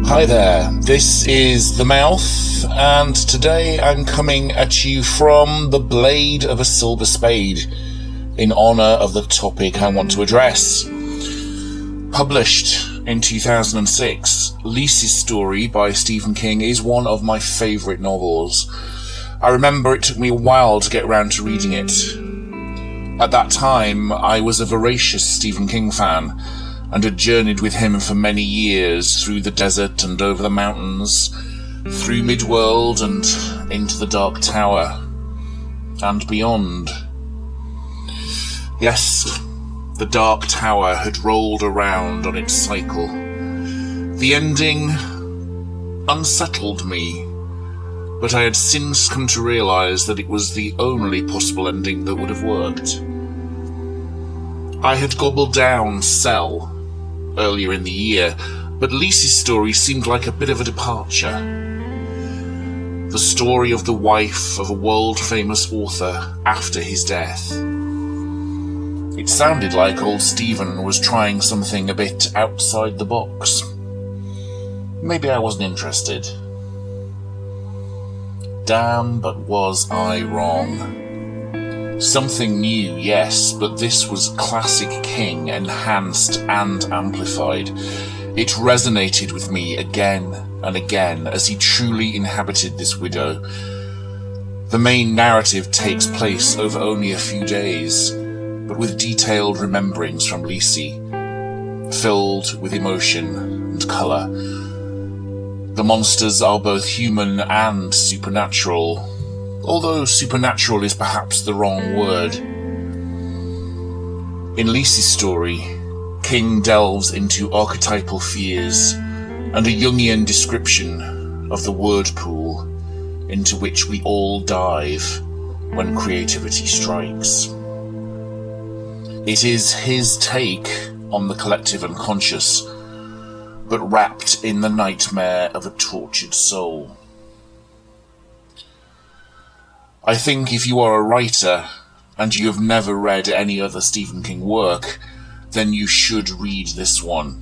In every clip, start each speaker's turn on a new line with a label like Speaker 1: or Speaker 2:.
Speaker 1: Hi there, this is The Mouth, and today I'm coming at you from the blade of a silver spade in honour of the topic I want to address. Published in 2006, Lisey's story by Stephen King is one of my favourite novels. I remember it took me a while to get round to reading it. At that time, I was a voracious Stephen King fan, and had journeyed with him for many years through the desert and over the mountains, through Midworld and into the Dark Tower, and beyond. Yes, the Dark Tower had rolled around on its cycle. The ending unsettled me, but I had since come to realise that it was the only possible ending that would have worked. I had gobbled down Cell earlier in the year, but Lisey's story seemed like a bit of a departure. The story of the wife of a world-famous author after his death. It sounded like old Stephen was trying something a bit outside the box. Maybe I wasn't interested. Damn, but was I wrong. Something new, yes, but this was classic King, enhanced and amplified. It resonated with me again and again as he truly inhabited this widow. The main narrative takes place over only a few days, but with detailed rememberings from Lisey, filled with emotion and colour. The monsters are both human and supernatural, although supernatural is perhaps the wrong word. In Lisey's story, King delves into archetypal fears and a Jungian description of the word pool into which we all dive when creativity strikes. It is his take on the collective unconscious, but wrapped in the nightmare of a tortured soul. I think if you are a writer and you have never read any other Stephen King work, then you should read this one.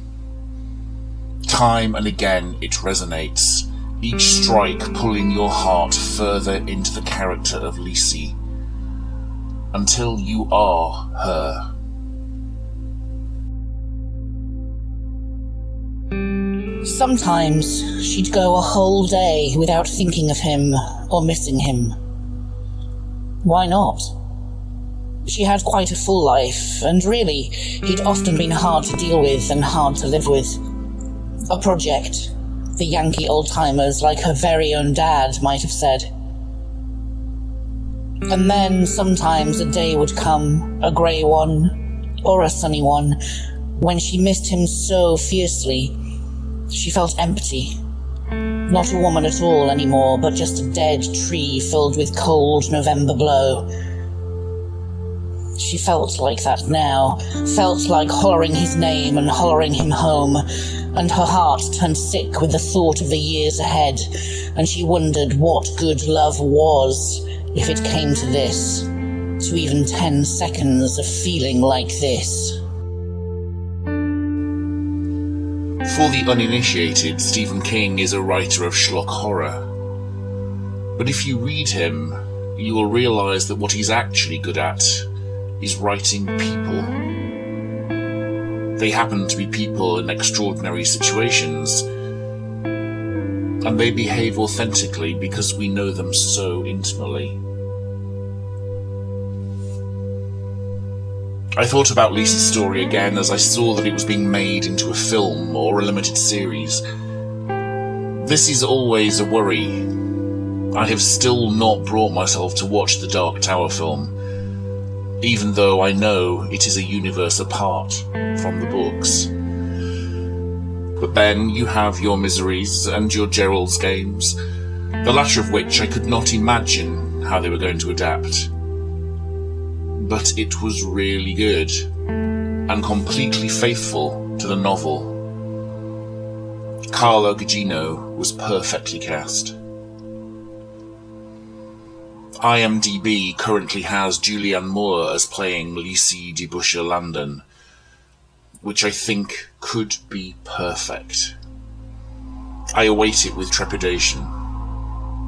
Speaker 1: Time and again it resonates, each strike pulling your heart further into the character of Lisey, until you are her.
Speaker 2: Sometimes she'd go a whole day without thinking of him or missing him. Why not? She had quite a full life, and really, he'd often been hard to deal with and hard to live with. A project, the Yankee old-timers, like her very own dad might have said. And then sometimes a day would come, a grey one, or a sunny one, when she missed him so fiercely, she felt empty. Not a woman at all anymore, but just a dead tree filled with cold November blow. She felt like that now, felt like hollering his name and hollering him home, and her heart turned sick with the thought of the years ahead, and she wondered what good love was, if it came to this, to even 10 seconds of feeling like this.
Speaker 1: For the uninitiated, Stephen King is a writer of schlock horror. But if you read him, you will realise that what he's actually good at is writing people. They happen to be people in extraordinary situations, and they behave authentically because we know them so intimately. I thought about Lisey's story again as I saw that it was being made into a film or a limited series. This is always a worry. I have still not brought myself to watch the Dark Tower film, even though I know it is a universe apart from the books. But then you have your Miseries and your Gerald's Games, the latter of which I could not imagine how they were going to adapt. But it was really good, and completely faithful to the novel. Carla Gugino was perfectly cast. IMDb currently has Julianne Moore as playing Lisey de Buscher Landen, which I think could be perfect. I await it with trepidation,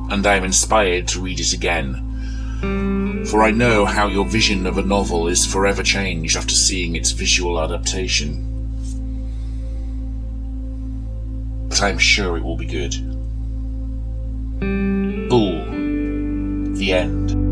Speaker 1: and I am inspired to read it again, for I know how your vision of a novel is forever changed after seeing its visual adaptation. But I am sure it will be good. Bull. The end.